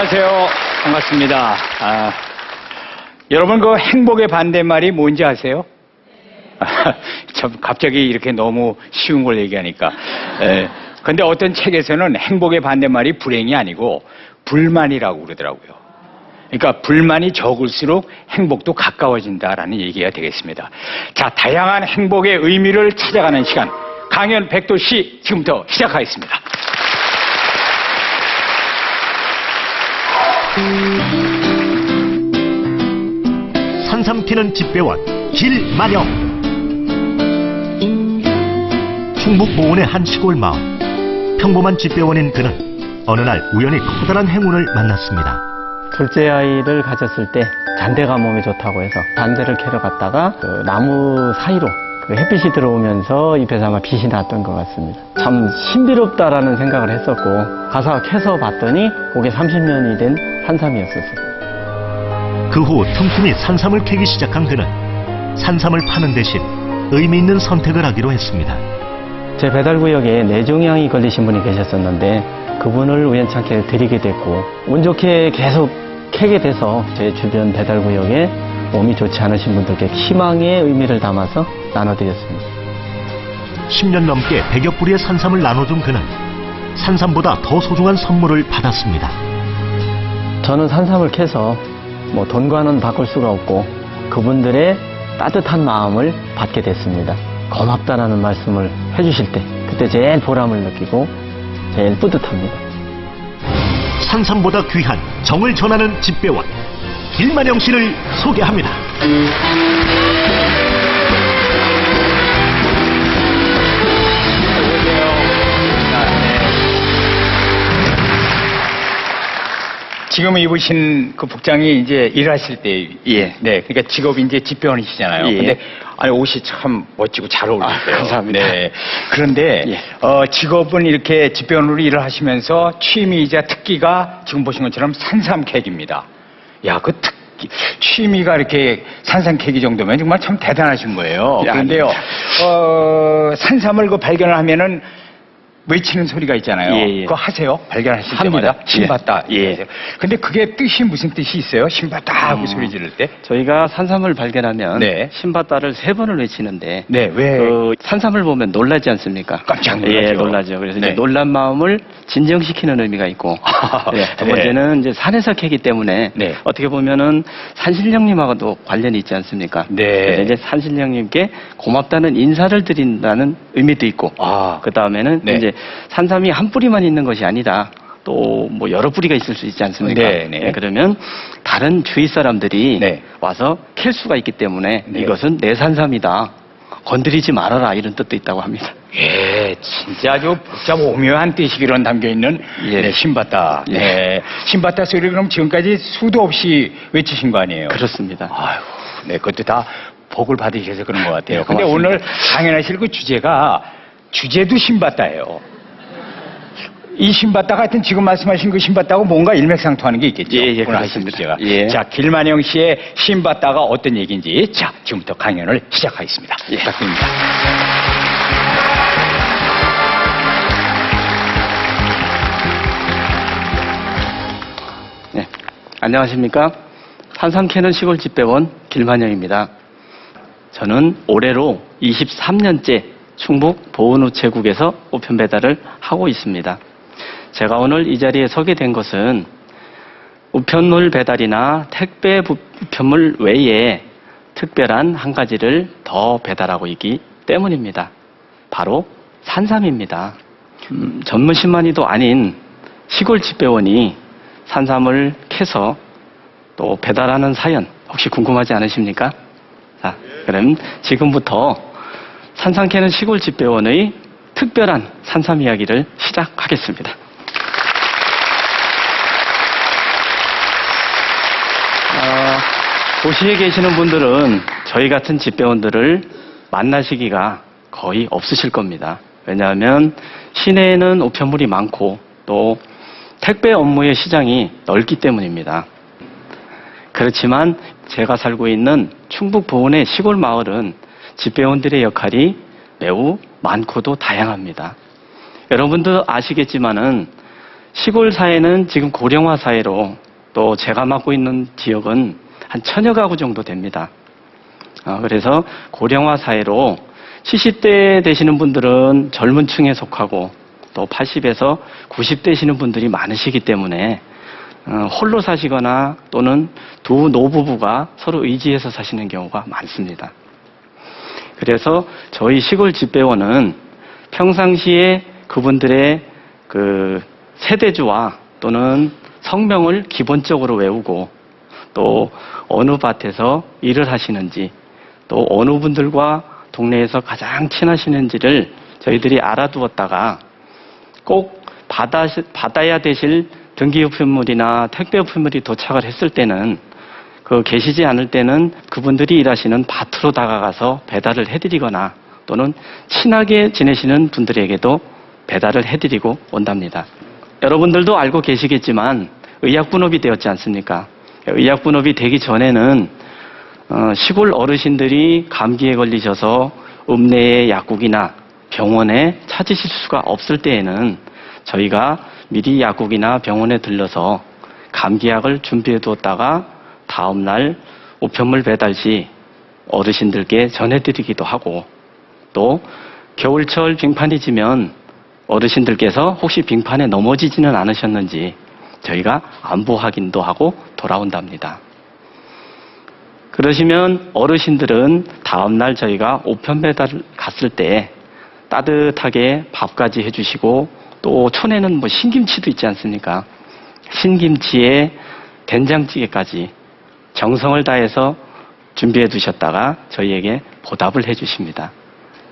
안녕하세요. 반갑습니다. 여러분 그 행복의 반대말이 뭔지 아세요? 참 갑자기 이렇게 너무 쉬운 걸 얘기하니까. 근데 어떤 책에서는 행복의 반대말이 불행이 아니고 불만이라고 그러더라고요. 그러니까 불만이 적을수록 행복도 가까워진다라는 얘기가 되겠습니다. 자, 다양한 행복의 의미를 찾아가는 시간, 강연 백도씨 지금부터 시작하겠습니다. 산삼 캐는 집배원 길만영. 충북 보은의 한 시골 마을. 평범한 집배원인 그는 어느 날 우연히 커다란 행운을 만났습니다. 둘째 아이를 가졌을 때 잔대가 몸에 좋다고 해서 잔대를 캐러 갔다가 그 나무 사이로 그 햇빛이 들어오면서 잎에서 아마 빛이 났던 것 같습니다. 참 신비롭다라는 생각을 했었고 가서 캐서 봤더니 그게 30년이 된 산삼이었었어요. 그 후 틈틈이 산삼을 캐기 시작한 그는 산삼을 파는 대신 의미 있는 선택을 하기로 했습니다. 제 배달구역에 뇌종양이 걸리신 분이 계셨었는데 그분을 우연찮게 드리게 됐고 운 좋게 계속 캐게 돼서 제 주변 배달구역에 몸이 좋지 않으신 분들께 희망의 의미를 담아서 나눠드렸습니다. 10년 넘게 100여 뿌리의 산삼을 나눠준 그는 산삼보다 더 소중한 선물을 받았습니다. 저는 산삼을 캐서 돈과는 바꿀 수가 없고 그분들의 따뜻한 마음을 받게 됐습니다. 고맙다라는 말씀을 해주실 때 그때 제일 보람을 느끼고 제일 뿌듯합니다. 산삼보다 귀한 정을 전하는 집배원 길만영 씨를 소개합니다. 지금 입으신 그 복장이 이제 일하실 때, 예. 네, 그러니까 직업이 이제 집배원이시잖아요. 예. 근데 아니 옷이 참 멋지고 잘 어울리세요. 감사합니다. 네. 그런데 예. 직업은 이렇게 집배원으로 일을 하시면서 취미이자 특기가 지금 보신 것처럼 산삼 캐기입니다. 야, 그 취미가 이렇게 산삼 캐기 정도면 정말 참 대단하신 거예요. 야, 그런데요, 산삼을 그 발견을 하면은 외치는 소리가 있잖아요. 예, 예. 그거 하세요? 발견하실 합니다. 때마다? 신봤다. 예. 근데 그게 뜻이 무슨 뜻이 있어요? 신봤다 하고 소리 지를 때? 저희가 산삼을 발견하면 네. 신바다를 3번을 외치는데 네, 왜? 그 산삼을 보면 놀라지 않습니까? 깜짝 놀라죠. 예, 놀라죠. 그래서 네. 이제 놀란 마음을 진정시키는 의미가 있고 네, 두 번째는 이제 산에서 캐기 때문에 네. 어떻게 보면은 산신령님하고도 관련이 있지 않습니까? 네. 그래서 이제 산신령님께 고맙다는 인사를 드린다는 의미도 있고 그 다음에는 네. 이제 산삼이 한 뿌리만 있는 것이 아니라 또 뭐 여러 뿌리가 있을 수 있지 않습니까? 네, 네. 그러면 다른 주위 사람들이 네. 와서 캘 수가 있기 때문에 네. 이것은 내 산삼이다. 건드리지 말아라 이런 뜻도 있다고 합니다. 예, 진짜 아주 복잡 오묘한 뜻이 그런 담겨있는 예. 네, 신봤다. 예. 네. 신봤다 소리를 그럼 지금까지 수도 없이 외치신 거 아니에요? 그렇습니다. 아유, 네, 그것도 다 복을 받으셔서 그런 것 같아요. 네, 근데 고맙습니다. 오늘 강연하실 그 주제도 신봤다예요. 이 신봤다가 하여튼 지금 말씀하신 그 신봤다하고 뭔가 일맥상통하는 게 있겠죠. 예, 오늘 하신 그렇습니다. 주제가. 예. 자, 길만영 씨의 신봤다가 어떤 얘기인지 자, 지금부터 강연을 시작하겠습니다. 예. 부탁드립니다. 네. 안녕하십니까? 산삼 캐는 시골 집배원 길만영입니다. 저는 올해로 23년째 충북 보은우체국에서 우편 배달을 하고 있습니다. 제가 오늘 이 자리에 서게 된 것은 우편물 배달이나 택배 우편물 외에 특별한 한 가지를 더 배달하고 있기 때문입니다. 바로 산삼입니다. 전문신만이도 아닌 시골 집배원이 산삼을 캐서 또 배달하는 사연 혹시 궁금하지 않으십니까? 자, 그럼 지금부터 산삼 캐는 시골 집배원의 특별한 산삼 이야기를 시작하겠습니다. 도시에 계시는 분들은 저희 같은 집배원들을 만나시기가 거의 없으실 겁니다. 왜냐하면 시내에는 우편물이 많고 또 택배 업무의 시장이 넓기 때문입니다. 그렇지만 제가 살고 있는 충북 보은의 시골 마을은 집배원들의 역할이 매우 많고도 다양합니다. 여러분도 아시겠지만은 시골 사회는 지금 고령화 사회로 또 제가 맡고 있는 지역은 한 1000여 가구 정도 됩니다. 그래서 고령화 사회로 70대 되시는 분들은 젊은 층에 속하고 또 80에서 90 되시는 분들이 많으시기 때문에 홀로 사시거나 또는 두 노부부가 서로 의지해서 사시는 경우가 많습니다. 그래서 저희 시골 집배원은 평상시에 그분들의 그 세대주와 또는 성명을 기본적으로 외우고 또 어느 밭에서 일을 하시는지 또 어느 분들과 동네에서 가장 친하시는지를 저희들이 알아두었다가 꼭 받아야 되실 등기우편물이나 택배우편물이 도착을 했을 때는 계시지 않을 때는 그분들이 일하시는 밭으로 다가가서 배달을 해드리거나 또는 친하게 지내시는 분들에게도 배달을 해드리고 온답니다. 여러분들도 알고 계시겠지만 의약분업이 되었지 않습니까? 의약분업이 되기 전에는 시골 어르신들이 감기에 걸리셔서 읍내의 약국이나 병원에 찾으실 수가 없을 때에는 저희가 미리 약국이나 병원에 들러서 감기약을 준비해 두었다가 다음날 우편물 배달 시 어르신들께 전해드리기도 하고 또 겨울철 빙판이 지면 어르신들께서 혹시 빙판에 넘어지지는 않으셨는지 저희가 안부 확인도 하고 돌아온답니다. 그러시면 어르신들은 다음날 저희가 우편 배달 갔을 때 따뜻하게 밥까지 해주시고 또 촌에는 뭐 신김치도 있지 않습니까? 신김치에 된장찌개까지 정성을 다해서 준비해 두셨다가 저희에게 보답을 해 주십니다.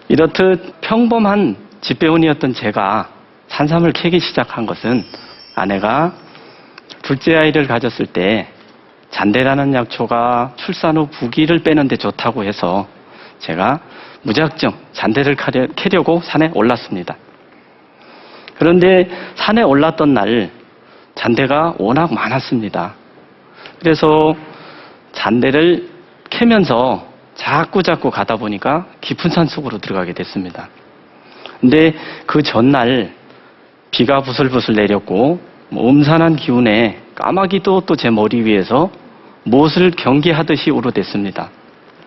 이렇듯 평범한 집배원이었던 제가 산삼을 캐기 시작한 것은 아내가 둘째 아이를 가졌을 때 잔대라는 약초가 출산 후 부기를 빼는 데 좋다고 해서 제가 무작정 잔대를 캐려고 산에 올랐습니다. 그런데 산에 올랐던 날 잔대가 워낙 많았습니다. 그래서 잔대를 캐면서 자꾸 가다 보니까 깊은 산 속으로 들어가게 됐습니다. 근데 그 전날 비가 부슬부슬 내렸고 음산한 기운에 까마귀도 또 제 머리 위에서 못을 경계하듯이 우러댔습니다.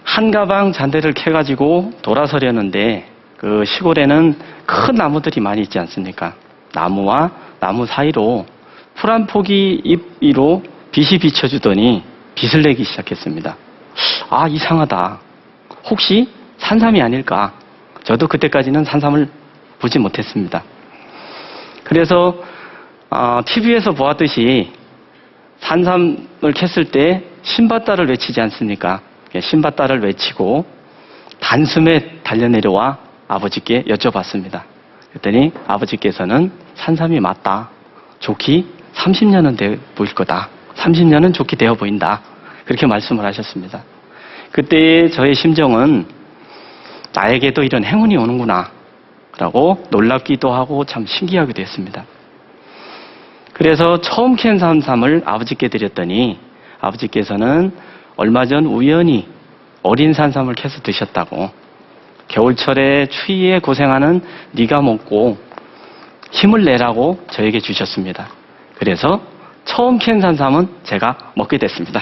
한 가방 잔대를 캐가지고 돌아서려는데 그 시골에는 큰 나무들이 많이 있지 않습니까? 나무와 나무 사이로 풀 한 포기 잎 위로 빛이 비춰주더니 빛을 내기 시작했습니다. 아, 이상하다. 혹시 산삼이 아닐까? 저도 그때까지는 산삼을 보지 못했습니다. 그래서 TV에서 보았듯이 산삼을 캤을 때 신밧달을 외치지 않습니까? 신밧달을 외치고 단숨에 달려내려와 아버지께 여쭤봤습니다. 그랬더니 아버지께서는 산삼이 맞다. 좋기 30년은 돼 보일 거다. 30년은 좋게 되어 보인다. 그렇게 말씀을 하셨습니다. 그때 저의 심정은 나에게도 이런 행운이 오는구나 라고 놀랍기도 하고 참 신기하기도 했습니다. 그래서 처음 캔 산삼을 아버지께 드렸더니 아버지께서는 얼마 전 우연히 어린 산삼을 캐서 드셨다고 겨울철에 추위에 고생하는 네가 먹고 힘을 내라고 저에게 주셨습니다. 그래서 처음 캔 산삼은 제가 먹게 됐습니다.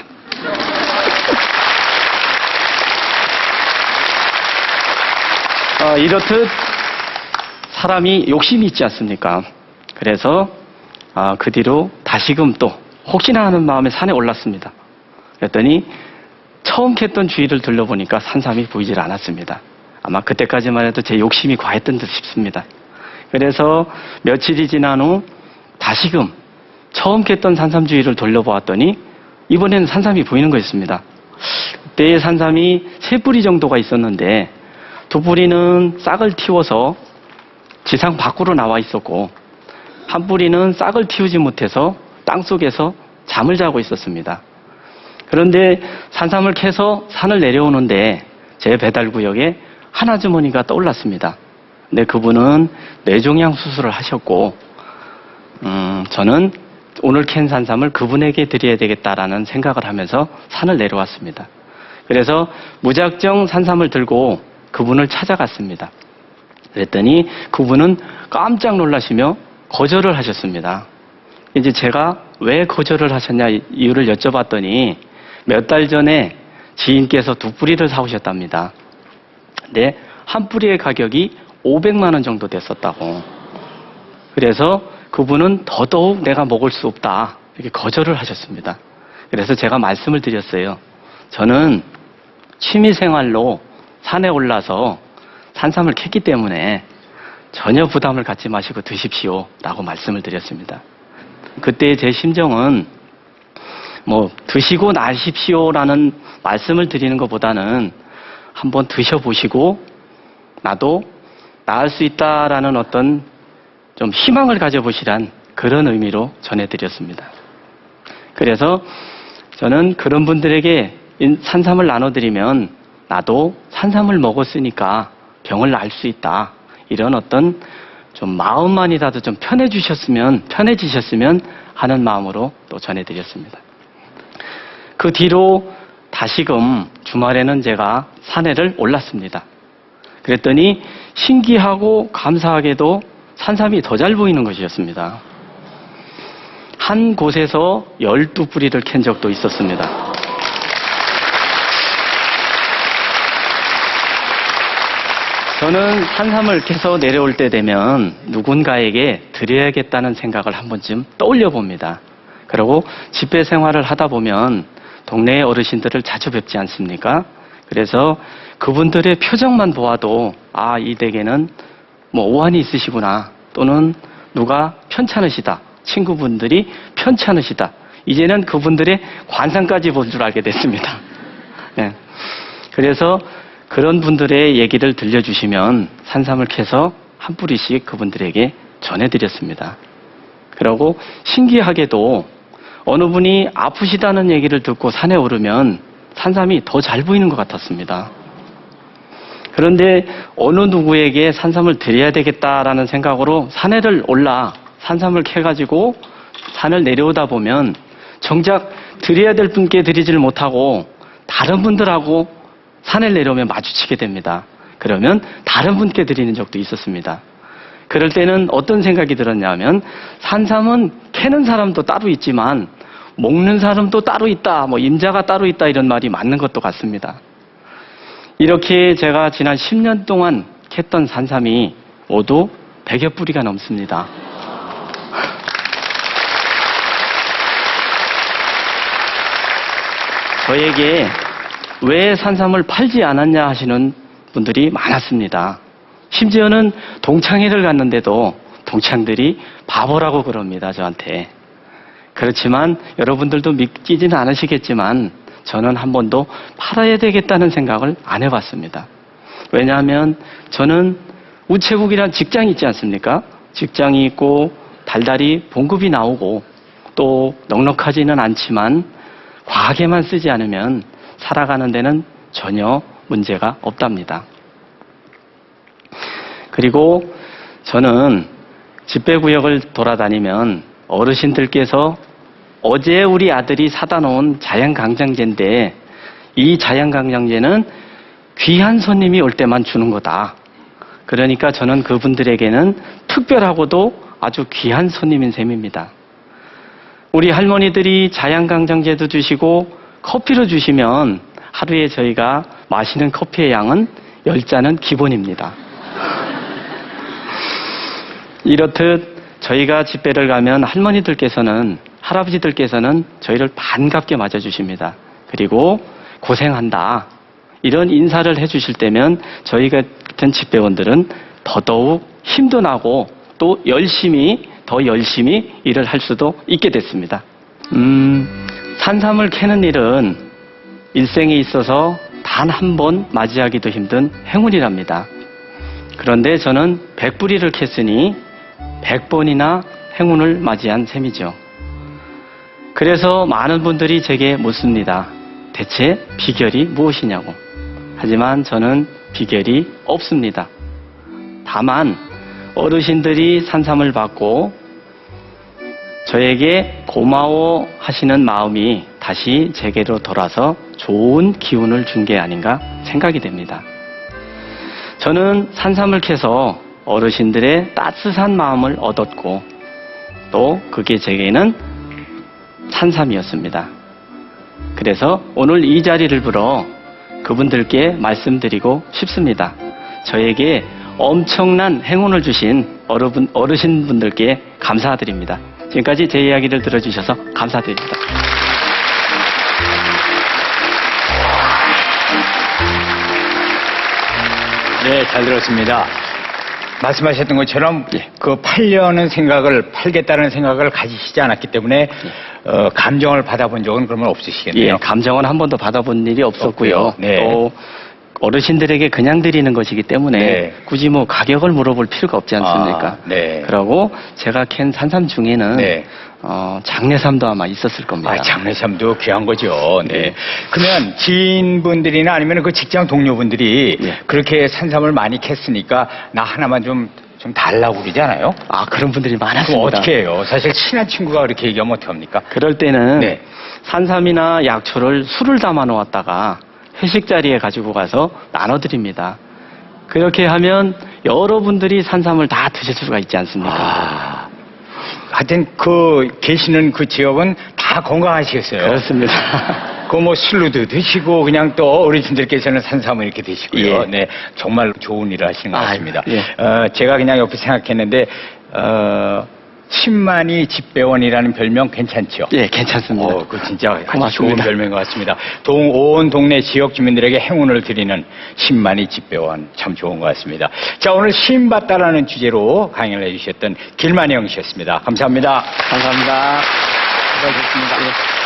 이렇듯 사람이 욕심이 있지 않습니까? 그래서 그 뒤로 다시금 또 혹시나 하는 마음에 산에 올랐습니다. 그랬더니 처음 캤던 주위를 둘러보니까 산삼이 보이질 않았습니다. 아마 그때까지만 해도 제 욕심이 과했던 듯 싶습니다. 그래서 며칠이 지난 후 다시금 처음 캤던 산삼 주위를 돌려보았더니 이번에는 산삼이 보이는 거였습니다. 그때 산삼이 3뿌리 정도가 있었는데 2뿌리는 싹을 틔워서 지상 밖으로 나와 있었고 한 뿌리는 싹을 틔우지 못해서 땅속에서 잠을 자고 있었습니다. 그런데 산삼을 캐서 산을 내려오는데 제 배달구역에 한 아주머니가 떠올랐습니다. 근데 그분은 뇌종양 수술을 하셨고 저는 오늘 캔 산삼을 그분에게 드려야 되겠다라는 생각을 하면서 산을 내려왔습니다. 그래서 무작정 산삼을 들고 그분을 찾아갔습니다. 그랬더니 그분은 깜짝 놀라시며 거절을 하셨습니다. 이제 제가 왜 거절을 하셨냐 이유를 여쭤봤더니 몇 달 전에 지인께서 2뿌리를 사오셨답니다. 근데 한 뿌리의 가격이 500만 원 정도 됐었다고. 그래서 그분은 더더욱 내가 먹을 수 없다 이렇게 거절을 하셨습니다. 그래서 제가 말씀을 드렸어요. 저는 취미생활로 산에 올라서 산삼을 캤기 때문에 전혀 부담을 갖지 마시고 드십시오 라고 말씀을 드렸습니다. 그때 제 심정은 뭐 드시고 나십시오라는 말씀을 드리는 것보다는 한번 드셔보시고 나도 나을 수 있다라는 어떤 좀 희망을 가져보시란 그런 의미로 전해드렸습니다. 그래서 저는 그런 분들에게 산삼을 나눠드리면 나도 산삼을 먹었으니까 병을 날 수 있다. 이런 어떤 좀 마음만이라도 좀 편해지셨으면 하는 마음으로 또 전해드렸습니다. 그 뒤로 다시금 주말에는 제가 산에를 올랐습니다. 그랬더니 신기하고 감사하게도 산삼이 더 잘 보이는 것이었습니다. 한 곳에서 12뿌리를 캔 적도 있었습니다. 저는 산삼을 캐서 내려올 때 되면 누군가에게 드려야겠다는 생각을 한 번쯤 떠올려 봅니다. 그리고 집회 생활을 하다 보면 동네의 어르신들을 자주 뵙지 않습니까? 그래서 그분들의 표정만 보아도 아, 이 댁에는 뭐 오한이 있으시구나, 또는 누가 편찮으시다, 친구분들이 편찮으시다, 이제는 그분들의 관상까지 볼 줄 알게 됐습니다. 네. 그래서 그런 분들의 얘기를 들려주시면 산삼을 캐서 한 뿌리씩 그분들에게 전해드렸습니다. 그리고 신기하게도 어느 분이 아프시다는 얘기를 듣고 산에 오르면 산삼이 더 잘 보이는 것 같았습니다. 그런데 어느 누구에게 산삼을 드려야 되겠다라는 생각으로 산에를 올라 산삼을 캐가지고 산을 내려오다 보면 정작 드려야 될 분께 드리지를 못하고 다른 분들하고 산을 내려오면 마주치게 됩니다. 그러면 다른 분께 드리는 적도 있었습니다. 그럴 때는 어떤 생각이 들었냐면 산삼은 캐는 사람도 따로 있지만 먹는 사람도 따로 있다, 뭐 임자가 따로 있다, 이런 말이 맞는 것도 같습니다. 이렇게 제가 지난 10년 동안 캤던 산삼이 모두 100여 뿌리가 넘습니다. 저에게 왜 산삼을 팔지 않았냐 하시는 분들이 많았습니다. 심지어는 동창회를 갔는데도 동창들이 바보라고 그럽니다, 저한테. 그렇지만 여러분들도 믿기지는 않으시겠지만 저는 한 번도 팔아야 되겠다는 생각을 안 해봤습니다. 왜냐하면 저는 우체국이란 직장이 있지 않습니까? 직장이 있고 달달이 봉급이 나오고 또 넉넉하지는 않지만 과하게만 쓰지 않으면 살아가는 데는 전혀 문제가 없답니다. 그리고 저는 집배구역을 돌아다니면 어르신들께서 어제 우리 아들이 사다 놓은 자양강장제인데 이 자양강장제는 귀한 손님이 올 때만 주는 거다. 그러니까 저는 그분들에게는 특별하고도 아주 귀한 손님인 셈입니다. 우리 할머니들이 자양강장제도 주시고 커피를 주시면 하루에 저희가 마시는 커피의 양은 10잔은 기본입니다. 이렇듯 저희가 집배를 가면 할아버지들께서는 저희를 반갑게 맞아주십니다. 그리고 고생한다, 이런 인사를 해주실 때면 저희 같은 집배원들은 더더욱 힘도 나고 또 더 열심히 일을 할 수도 있게 됐습니다. 산삼을 캐는 일은 일생에 있어서 단 한 번 맞이하기도 힘든 행운이랍니다. 그런데 저는 100뿌리를 캤으니 100번이나 행운을 맞이한 셈이죠. 그래서 많은 분들이 제게 묻습니다. 대체 비결이 무엇이냐고. 하지만 저는 비결이 없습니다. 다만 어르신들이 산삼을 받고 저에게 고마워 하시는 마음이 다시 제게로 돌아서 좋은 기운을 준 게 아닌가 생각이 됩니다. 저는 산삼을 캐서 어르신들의 따뜻한 마음을 얻었고 또 그게 제게는 산삼이었습니다. 그래서 오늘 이 자리를 빌어 그분들께 말씀드리고 싶습니다. 저에게 엄청난 행운을 주신 어르신분들께 감사드립니다. 지금까지 제 이야기를 들어주셔서 감사드립니다. 네, 잘 들었습니다. 말씀하셨던 것처럼 그 팔겠다는 생각을 가지시지 않았기 때문에 감정을 받아본 적은 그러면 없으시겠네요. 예, 감정은 한 번도 받아본 일이 없었고요. 없고요. 네. 또 어르신들에게 그냥 드리는 것이기 때문에 네. 굳이 뭐 가격을 물어볼 필요가 없지 않습니까? 아, 네. 그러고 제가 캔 산삼 중에는 네. 장례삼도 아마 있었을 겁니다. 아, 장례삼도 귀한 거죠. 네. 네. 그러면 지인분들이나 아니면 그 직장 동료분들이 네. 그렇게 산삼을 많이 캤으니까 나 하나만 좀 달라고 그러잖아요. 아, 그런 분들이 그럼 많았습니다. 어떻게 해요? 사실 친한 친구가 그렇게 얘기하면 어떡합니까? 그럴 때는 네. 산삼이나 약초를 술을 담아 놓았다가 회식 자리에 가지고 가서 나눠드립니다. 그렇게 하면 여러분들이 산삼을 다 드실 수가 있지 않습니까? 아, 하여튼 계시는 그 지역은 다 건강하시겠어요. 그렇습니다. 그 뭐 술로도 드시고 그냥 또 어르신들께서는 산삼을 이렇게 드시고요. 예. 네, 정말 좋은 일을 하시는 것 아유, 같습니다. 예. 제가 그냥 옆에 생각했는데 10만이 집배원이라는 별명 괜찮죠? 예, 괜찮습니다. 그 진짜 아주 고맙습니다. 좋은 별명인 것 같습니다. 온 동네 지역 주민들에게 행운을 드리는 10만이 집배원 참 좋은 것 같습니다. 자, 오늘 신받다라는 주제로 강연을 해주셨던 길만영 씨였습니다. 감사합니다. 감사합니다. 수고하셨습니다. 예.